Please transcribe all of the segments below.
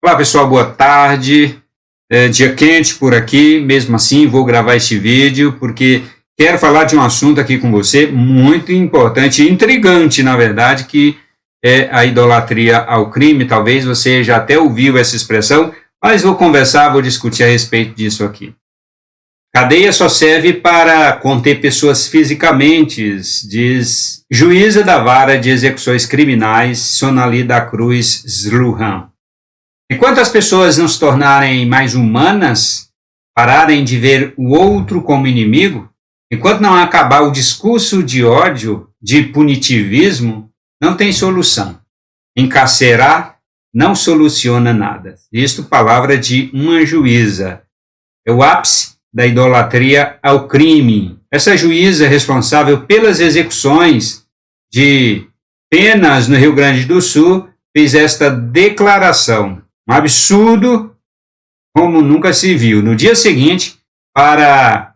Olá pessoal, boa tarde. Dia quente por aqui, mesmo assim vou gravar este vídeo porque quero falar de um assunto aqui com você muito importante, intrigante na verdade, que é a idolatria ao crime. Talvez você já até ouviu essa expressão, mas vou discutir a respeito disso aqui. Cadeia só serve para conter pessoas fisicamente, diz juíza da vara de execuções criminais Sonali da Cruz Sluhan. Enquanto as pessoas não se tornarem mais humanas, pararem de ver o outro como inimigo, enquanto não acabar o discurso de ódio, de punitivismo, não tem solução. Encarcerar não soluciona nada. Isto palavra de uma juíza. É o ápice da idolatria ao crime. Essa juíza responsável pelas execuções de penas no Rio Grande do Sul fez esta declaração. Um absurdo como nunca se viu. No dia seguinte, para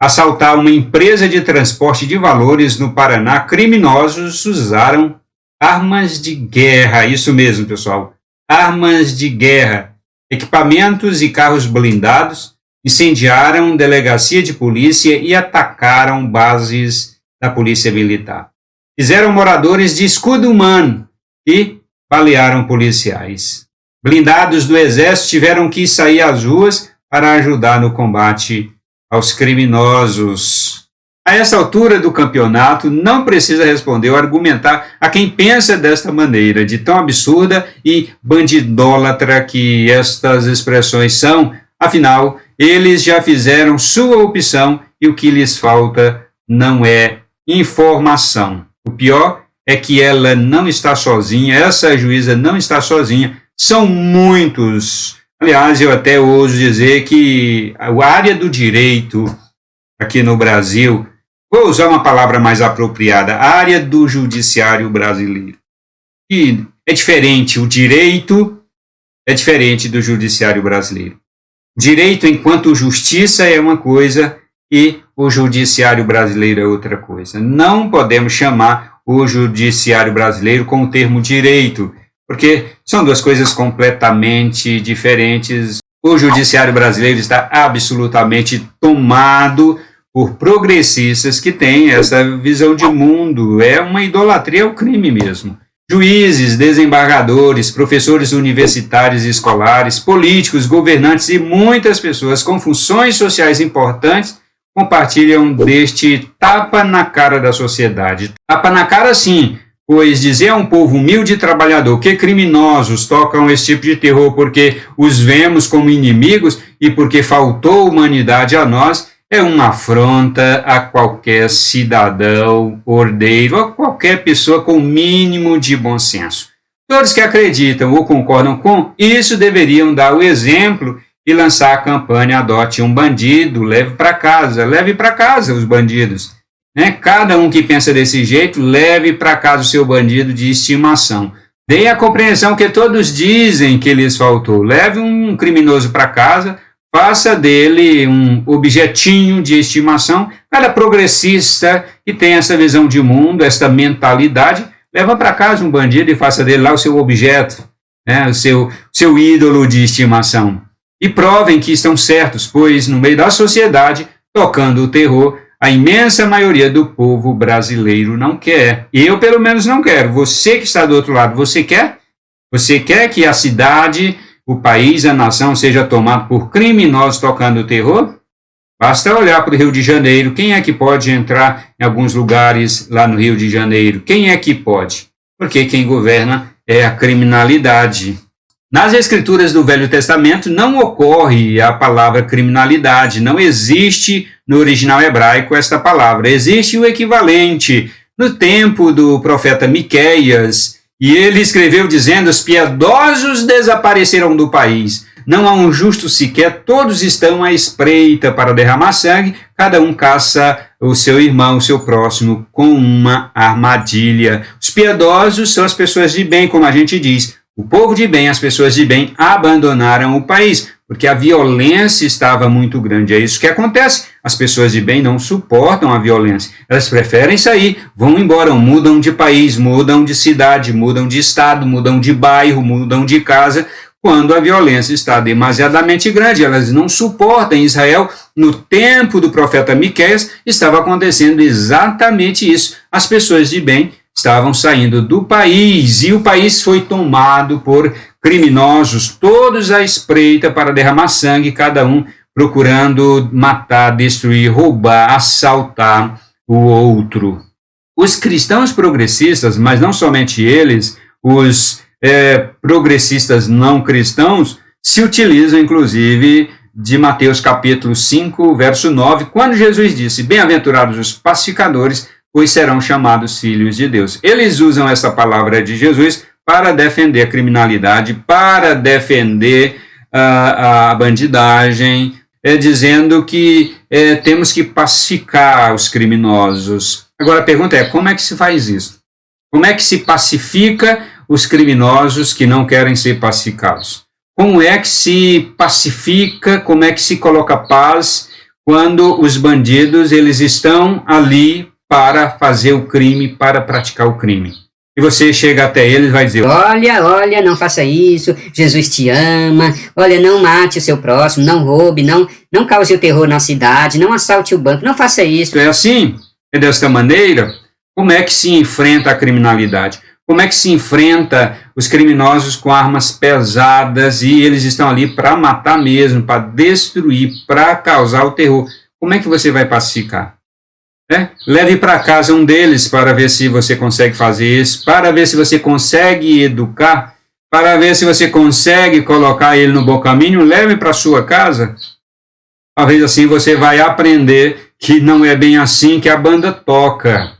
assaltar uma empresa de transporte de valores no Paraná, criminosos usaram armas de guerra. Isso mesmo, pessoal. Armas de guerra. Equipamentos e carros blindados incendiaram delegacia de polícia e atacaram bases da polícia militar. Fizeram moradores de escudo humano e balearam policiais. Blindados do exército tiveram que sair às ruas para ajudar no combate aos criminosos. A essa altura do campeonato, não precisa responder ou argumentar a quem pensa desta maneira, de tão absurda e bandidólatra que estas expressões são. Afinal, eles já fizeram sua opção e o que lhes falta não é informação. O pior é que ela não está sozinha, essa juíza não está sozinha. São muitos. Aliás, eu até ouso dizer que a área do direito aqui no Brasil, vou usar uma palavra mais apropriada, a área do judiciário brasileiro. E é diferente, o direito é diferente do judiciário brasileiro. Direito enquanto justiça é uma coisa e o judiciário brasileiro é outra coisa. Não podemos chamar o judiciário brasileiro com o termo direito, porque são duas coisas completamente diferentes. O judiciário brasileiro está absolutamente tomado por progressistas que têm essa visão de mundo. É uma idolatria ao crime mesmo. Juízes, desembargadores, professores universitários e escolares, políticos, governantes e muitas pessoas com funções sociais importantes compartilham deste tapa na cara da sociedade. Tapa na cara, sim, pois dizer a um povo humilde e trabalhador que criminosos tocam esse tipo de terror porque os vemos como inimigos e porque faltou humanidade a nós é uma afronta a qualquer cidadão ordeiro, a qualquer pessoa com o mínimo de bom senso. Todos que acreditam ou concordam com isso deveriam dar o exemplo e lançar a campanha Adote um Bandido, leve para casa os bandidos. Cada um que pensa desse jeito, leve para casa o seu bandido de estimação. Deem a compreensão que todos dizem que lhes faltou. Leve um criminoso para casa, faça dele um objetinho de estimação. Cada progressista que tem essa visão de mundo, essa mentalidade, leva para casa um bandido e faça dele lá o seu objeto, o seu ídolo de estimação. E provem que estão certos, pois no meio da sociedade, tocando o terror, a imensa maioria do povo brasileiro não quer. Eu, pelo menos, não quero. Você que está do outro lado, você quer? Você quer que a cidade, o país, a nação seja tomado por criminosos tocando o terror? Basta olhar para o Rio de Janeiro. Quem é que pode entrar em alguns lugares lá no Rio de Janeiro? Quem é que pode? Porque quem governa é a criminalidade. Nas escrituras do Velho Testamento não ocorre a palavra criminalidade, não existe no original hebraico esta palavra, existe o equivalente no tempo do profeta Miqueias, e ele escreveu dizendo: os piedosos desapareceram do país, não há um justo sequer, todos estão à espreita para derramar sangue, cada um caça o seu irmão, o seu próximo, com uma armadilha. Os piedosos são as pessoas de bem, como a gente diz. O povo de bem, as pessoas de bem, abandonaram o país, porque a violência estava muito grande. É isso que acontece. As pessoas de bem não suportam a violência. Elas preferem sair, vão embora, mudam de país, mudam de cidade, mudam de estado, mudam de bairro, mudam de casa, quando a violência está demasiadamente grande. Elas não suportam. Em Israel, no tempo do profeta Miqueias, estava acontecendo exatamente isso. As pessoas de bem estavam saindo do país e o país foi tomado por criminosos, todos à espreita para derramar sangue, cada um procurando matar, destruir, roubar, assaltar o outro. Os cristãos progressistas, mas não somente eles, os progressistas não cristãos, se utilizam inclusive de Mateus capítulo 5, verso 9, quando Jesus disse: bem-aventurados os pacificadores, pois serão chamados filhos de Deus. Eles usam essa palavra de Jesus para defender a criminalidade, para defender a bandidagem, dizendo que temos que pacificar os criminosos. Agora a pergunta é, como é que se faz isso? Como é que se pacifica os criminosos que não querem ser pacificados? Como é que se pacifica, como é que se coloca paz quando os bandidos eles estão ali para fazer o crime, para praticar o crime? E você chega até eles e vai dizer: olha, não faça isso, Jesus te ama, olha, não mate o seu próximo, não roube, não cause o terror na cidade, não assalte o banco, não faça isso. É assim? É desta maneira? Como é que se enfrenta a criminalidade? Como é que se enfrenta os criminosos com armas pesadas e eles estão ali para matar mesmo, para destruir, para causar o terror? Como é que você vai pacificar? Leve para casa um deles para ver se você consegue fazer isso, para ver se você consegue educar, para ver se você consegue colocar ele no bom caminho. Leve para sua casa. Talvez assim você vai aprender que não é bem assim que a banda toca.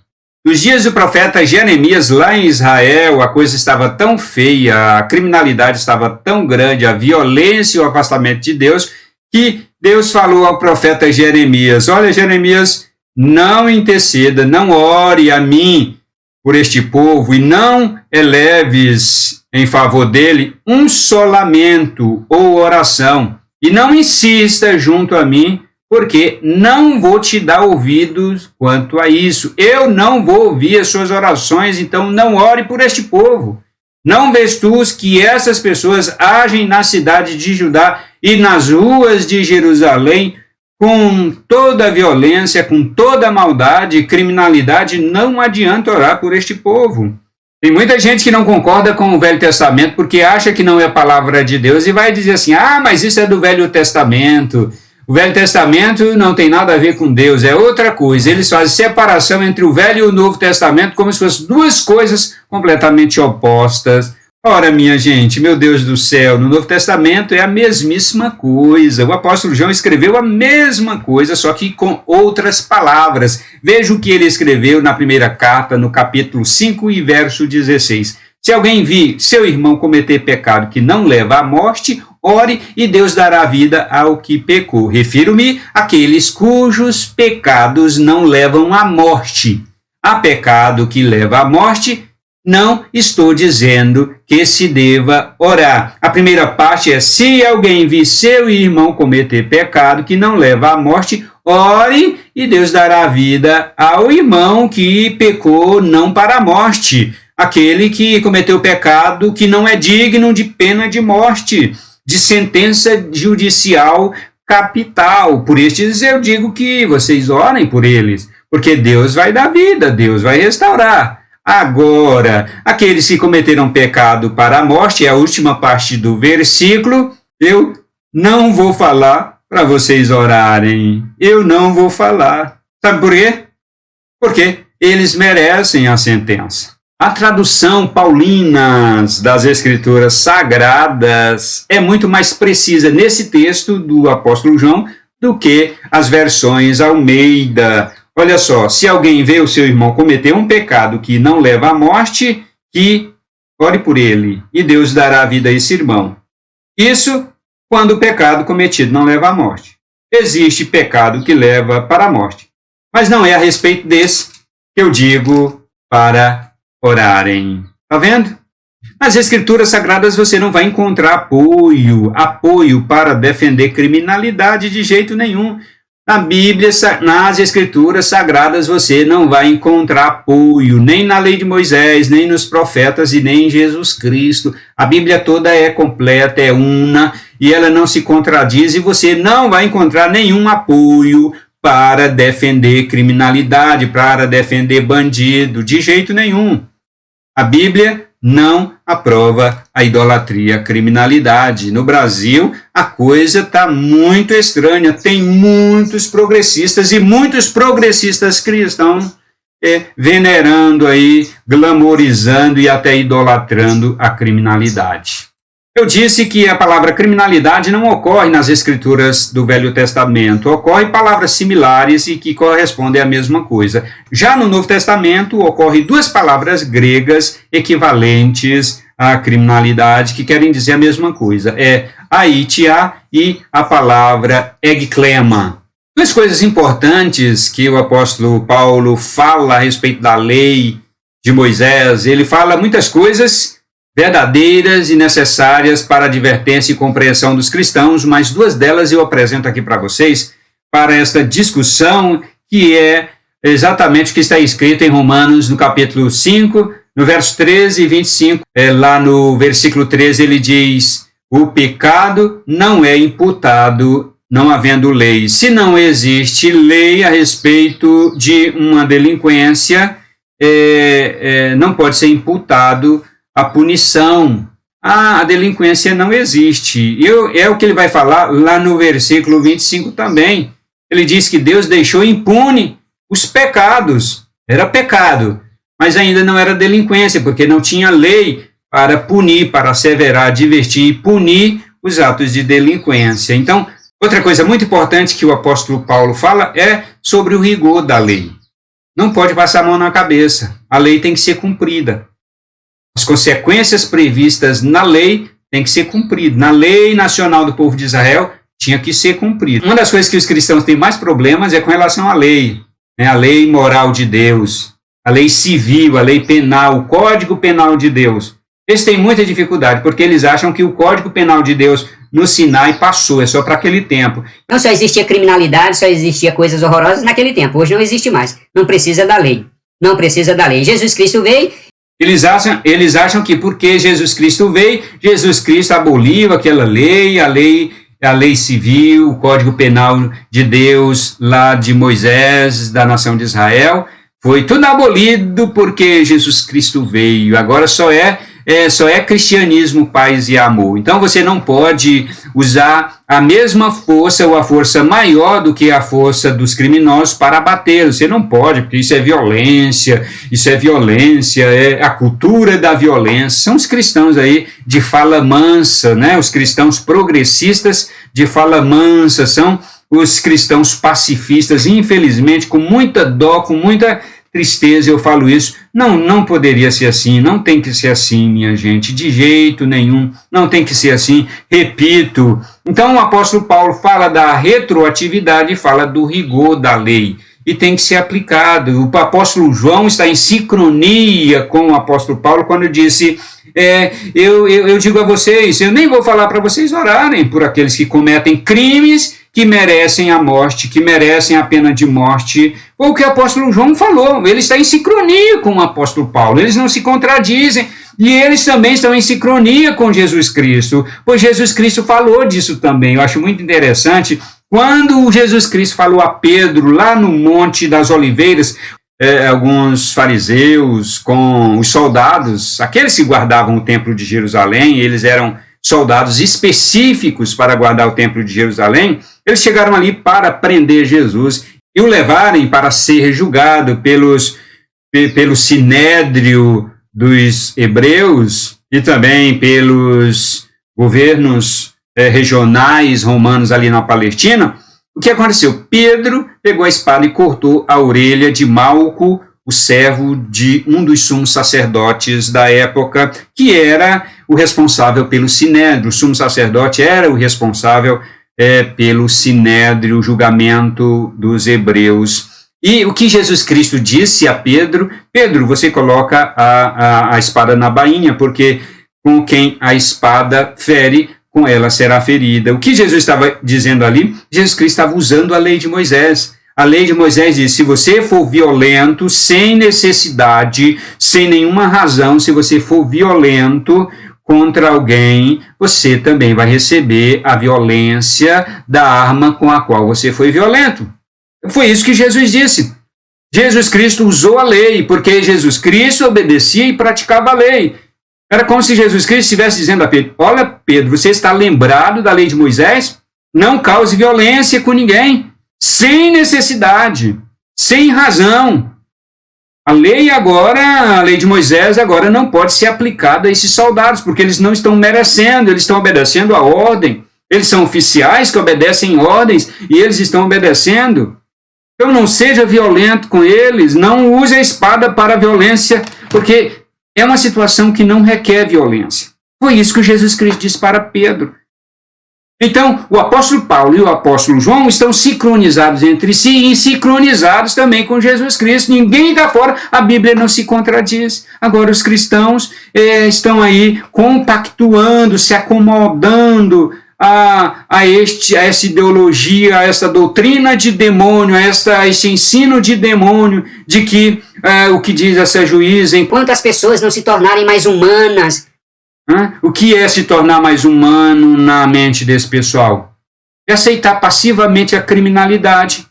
Nos dias do profeta Jeremias, lá em Israel, a coisa estava tão feia, a criminalidade estava tão grande, a violência e o afastamento de Deus, que Deus falou ao profeta Jeremias: olha, Jeremias, não interceda, não ore a mim por este povo e não eleves em favor dele um só lamento ou oração, e não insista junto a mim, porque não vou te dar ouvidos quanto a isso. Eu não vou ouvir as suas orações, então não ore por este povo. Não vês tu que essas pessoas agem na cidade de Judá e nas ruas de Jerusalém com toda a violência, com toda a maldade e criminalidade? Não adianta orar por este povo. Tem muita gente que não concorda com o Velho Testamento porque acha que não é a palavra de Deus e vai dizer assim: mas isso é do Velho Testamento. O Velho Testamento não tem nada a ver com Deus, é outra coisa. Eles fazem separação entre o Velho e o Novo Testamento como se fossem duas coisas completamente opostas. Ora, minha gente, meu Deus do céu, no Novo Testamento é a mesmíssima coisa. O apóstolo João escreveu a mesma coisa, só que com outras palavras. Veja o que ele escreveu na primeira carta, no capítulo 5 e verso 16. Se alguém vir seu irmão cometer pecado que não leva à morte, ore e Deus dará vida ao que pecou. Refiro-me àqueles cujos pecados não levam à morte. Há pecado que leva à morte, não estou dizendo que se deva orar. A primeira parte é: se alguém vir seu irmão cometer pecado que não leva à morte, ore e Deus dará vida ao irmão que pecou não para a morte. Aquele que cometeu pecado que não é digno de pena de morte, de sentença judicial capital. Por estes eu digo que vocês orem por eles, porque Deus vai dar vida, Deus vai restaurar. Agora, aqueles que cometeram pecado para a morte, é a última parte do versículo, eu não vou falar para vocês orarem. Eu não vou falar. Sabe por quê? Porque eles merecem a sentença. A tradução paulinas das Escrituras Sagradas é muito mais precisa nesse texto do apóstolo João do que as versões Almeida. Olha só: se alguém vê o seu irmão cometer um pecado que não leva à morte, que ore por ele, e Deus dará vida a esse irmão. Isso quando o pecado cometido não leva à morte. Existe pecado que leva para a morte, mas não é a respeito desse que eu digo para orarem. Está vendo? Nas Escrituras Sagradas você não vai encontrar apoio para defender criminalidade de jeito nenhum. Na Bíblia, nas Escrituras Sagradas, você não vai encontrar apoio, nem na lei de Moisés, nem nos profetas e nem em Jesus Cristo. A Bíblia toda é completa, é una, e ela não se contradiz, e você não vai encontrar nenhum apoio para defender criminalidade, para defender bandido, de jeito nenhum. A Bíblia não aprova a idolatria, a criminalidade. No Brasil, a coisa está muito estranha. Tem muitos progressistas e muitos progressistas cristãos venerando aí, glamorizando e até idolatrando a criminalidade. Eu disse que a palavra criminalidade não ocorre nas escrituras do Velho Testamento, ocorre palavras similares e que correspondem à mesma coisa. Já no Novo Testamento ocorrem duas palavras gregas equivalentes à criminalidade que querem dizer a mesma coisa, é aitia e a palavra egklema. Duas coisas importantes que o apóstolo Paulo fala a respeito da lei de Moisés. Ele fala muitas coisas verdadeiras e necessárias para a advertência e compreensão dos cristãos, mas duas delas eu apresento aqui para vocês, para esta discussão, que é exatamente o que está escrito em Romanos, no capítulo 5, no verso 13 e 25. Lá no versículo 13 ele diz: o pecado não é imputado não havendo lei. Se não existe lei a respeito de uma delinquência, não pode ser imputado a punição. A delinquência não existe. É o que ele vai falar lá no versículo 25 também. Ele diz que Deus deixou impune os pecados. Era pecado, mas ainda não era delinquência, porque não tinha lei para punir, para asseverar, advertir e punir os atos de delinquência. Então, outra coisa muito importante que o apóstolo Paulo fala é sobre o rigor da lei. Não pode passar a mão na cabeça. A lei tem que ser cumprida. As consequências previstas na lei têm que ser cumpridas. Na lei nacional do povo de Israel, tinha que ser cumprida. Uma das coisas que os cristãos têm mais problemas é com relação à lei, né? A lei moral de Deus, a lei civil, a lei penal, o Código Penal de Deus. Eles têm muita dificuldade, porque eles acham que o Código Penal de Deus no Sinai passou, é só para aquele tempo. Não só existia criminalidade, só existia coisas horrorosas naquele tempo. Hoje não existe mais. Não precisa da lei. Não precisa da lei. Jesus Cristo veio. Eles acham que porque Jesus Cristo veio, Jesus Cristo aboliu aquela lei, a lei civil, o Código Penal de Deus, lá de Moisés, da nação de Israel, foi tudo abolido porque Jesus Cristo veio. Agora só é cristianismo, paz e amor. Então você não pode usar a mesma força ou a força maior do que a força dos criminosos para abatê-los. Você não pode, porque isso é violência, é a cultura da violência. São os cristãos aí de fala mansa, né? Os cristãos progressistas de fala mansa, são os cristãos pacifistas. Infelizmente, com muita dó, com muita tristeza, eu falo isso, não poderia ser assim, não tem que ser assim, minha gente, de jeito nenhum, não tem que ser assim, repito. Então o apóstolo Paulo fala da retroatividade, fala do rigor da lei, e tem que ser aplicado. O apóstolo João está em sincronia com o apóstolo Paulo quando disse, eu digo a vocês, eu nem vou falar para vocês orarem por aqueles que cometem crimes que merecem a morte, que merecem a pena de morte. Foi o que o apóstolo João falou. Ele está em sincronia com o apóstolo Paulo. Eles não se contradizem. E eles também estão em sincronia com Jesus Cristo. Pois Jesus Cristo falou disso também. Eu acho muito interessante. Quando Jesus Cristo falou a Pedro, lá no Monte das Oliveiras, alguns fariseus com os soldados, aqueles que guardavam o templo de Jerusalém, eles eram soldados específicos para guardar o templo de Jerusalém, eles chegaram ali para prender Jesus e o levarem para ser julgado pelo sinédrio dos hebreus e também pelos governos regionais romanos ali na Palestina. O que aconteceu? Pedro pegou a espada e cortou a orelha de Malco, o servo de um dos sumos sacerdotes da época, que era o responsável pelo sinédrio. O sumo sacerdote era o responsável pelo sinédrio, o julgamento dos hebreus. E o que Jesus Cristo disse a Pedro: Pedro, você coloca a espada na bainha, porque com quem a espada fere, com ela será ferida. O que Jesus estava dizendo ali? Jesus Cristo estava usando a lei de Moisés. A lei de Moisés diz, se você for violento, sem necessidade, sem nenhuma razão, se você for violento contra alguém, você também vai receber a violência da arma com a qual você foi violento. Foi isso que Jesus disse. Jesus Cristo usou a lei, porque Jesus Cristo obedecia e praticava a lei. Era como se Jesus Cristo estivesse dizendo a Pedro, olha Pedro, você está lembrado da lei de Moisés? Não cause violência com ninguém, sem necessidade, sem razão. A lei de Moisés agora não pode ser aplicada a esses soldados, porque eles não estão merecendo, eles estão obedecendo a ordem. Eles são oficiais que obedecem ordens e eles estão obedecendo. Então não seja violento com eles, não use a espada para a violência, porque é uma situação que não requer violência. Foi isso que Jesus Cristo disse para Pedro. Então, o apóstolo Paulo e o apóstolo João estão sincronizados entre si e sincronizados também com Jesus Cristo. Ninguém está fora, a Bíblia não se contradiz. Agora, os cristãos estão aí compactuando, se acomodando a essa ideologia, a essa doutrina de demônio, a esse ensino de demônio, de que o que diz essa juíza... Enquanto as pessoas não se tornarem mais humanas... O que é se tornar mais humano na mente desse pessoal? É aceitar passivamente a criminalidade.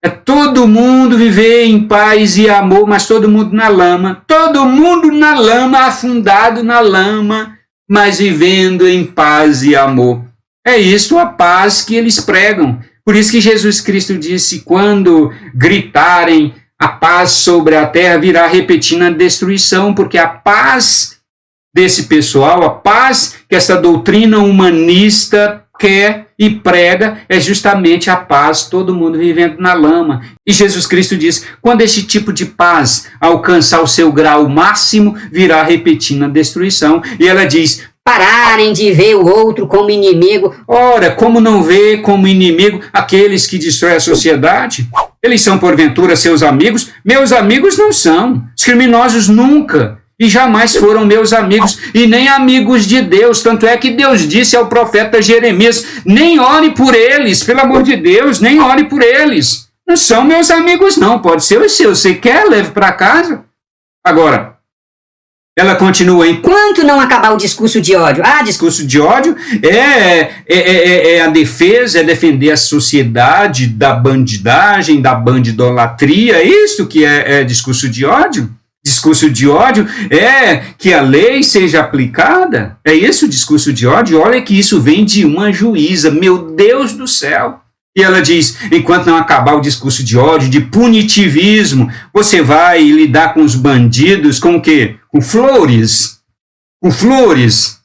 É todo mundo viver em paz e amor, mas todo mundo na lama. Todo mundo na lama, afundado na lama, mas vivendo em paz e amor. É isso a paz que eles pregam. Por isso que Jesus Cristo disse, quando gritarem a paz sobre a terra, virá repetindo a destruição, porque a paz desse pessoal, a paz que essa doutrina humanista quer e prega, é justamente a paz, todo mundo vivendo na lama. E Jesus Cristo diz, quando esse tipo de paz alcançar o seu grau máximo, virá repetindo a destruição. E ela diz, pararem de ver o outro como inimigo. Ora, como não ver como inimigo aqueles que destroem a sociedade? Eles são, porventura, seus amigos? Meus amigos não são. Os criminosos nunca e jamais foram meus amigos e nem amigos de Deus. Tanto é que Deus disse ao profeta Jeremias, nem ore por eles, pelo amor de Deus, nem ore por eles. Não são meus amigos não, pode ser os seus. Você quer, leve para casa. Agora, ela continua, enquanto não acabar o discurso de ódio. Discurso de ódio é a defesa, é defender a sociedade da bandidagem, da bandidolatria. É isso que é discurso de ódio? Discurso de ódio é que a lei seja aplicada. É esse o discurso de ódio? Olha que isso vem de uma juíza, meu Deus do céu. E ela diz, enquanto não acabar o discurso de ódio, de punitivismo, você vai lidar com os bandidos com o quê? Com flores. Com flores.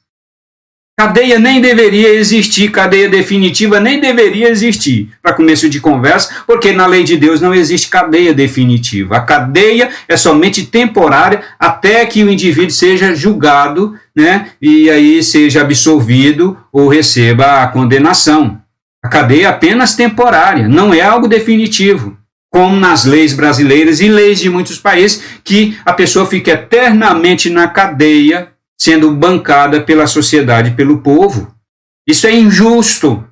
Cadeia nem deveria existir, cadeia definitiva nem deveria existir, para começo de conversa, porque na lei de Deus não existe cadeia definitiva. A cadeia é somente temporária até que o indivíduo seja julgado, né, e aí seja absolvido ou receba a condenação. A cadeia é apenas temporária, não é algo definitivo, como nas leis brasileiras e leis de muitos países, que a pessoa fica eternamente na cadeia, sendo bancada pela sociedade, pelo povo. Isso é injusto.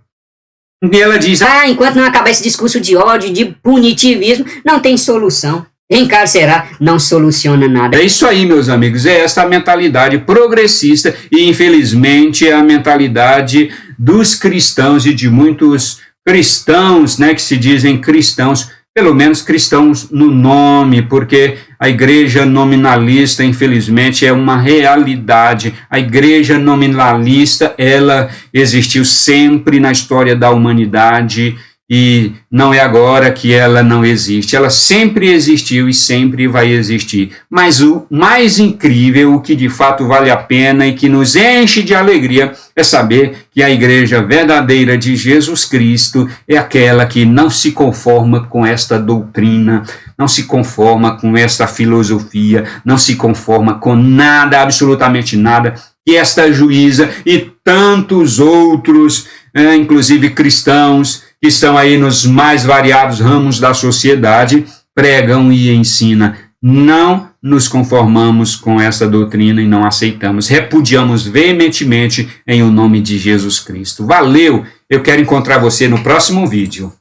E ela diz, enquanto não acabar esse discurso de ódio, de punitivismo, não tem solução. Encarcerar não soluciona nada. É isso aí, meus amigos, é essa a mentalidade progressista e, infelizmente, é a mentalidade dos cristãos e de muitos cristãos, né, que se dizem cristãos, pelo menos cristãos no nome, porque a igreja nominalista, infelizmente, é uma realidade. A igreja nominalista, ela existiu sempre na história da humanidade e não é agora que ela não existe. Ela sempre existiu e sempre vai existir. Mas o mais incrível, o que de fato vale a pena e que nos enche de alegria, é saber que a igreja verdadeira de Jesus Cristo é aquela que não se conforma com esta doutrina, não se conforma com esta filosofia, não se conforma com nada, absolutamente nada, que esta juíza e tantos outros, inclusive cristãos, que estão aí nos mais variados ramos da sociedade, pregam e ensinam. não nos conformamos com essa doutrina e não aceitamos. Repudiamos veementemente em o nome de Jesus Cristo. Valeu! Eu quero encontrar você no próximo vídeo.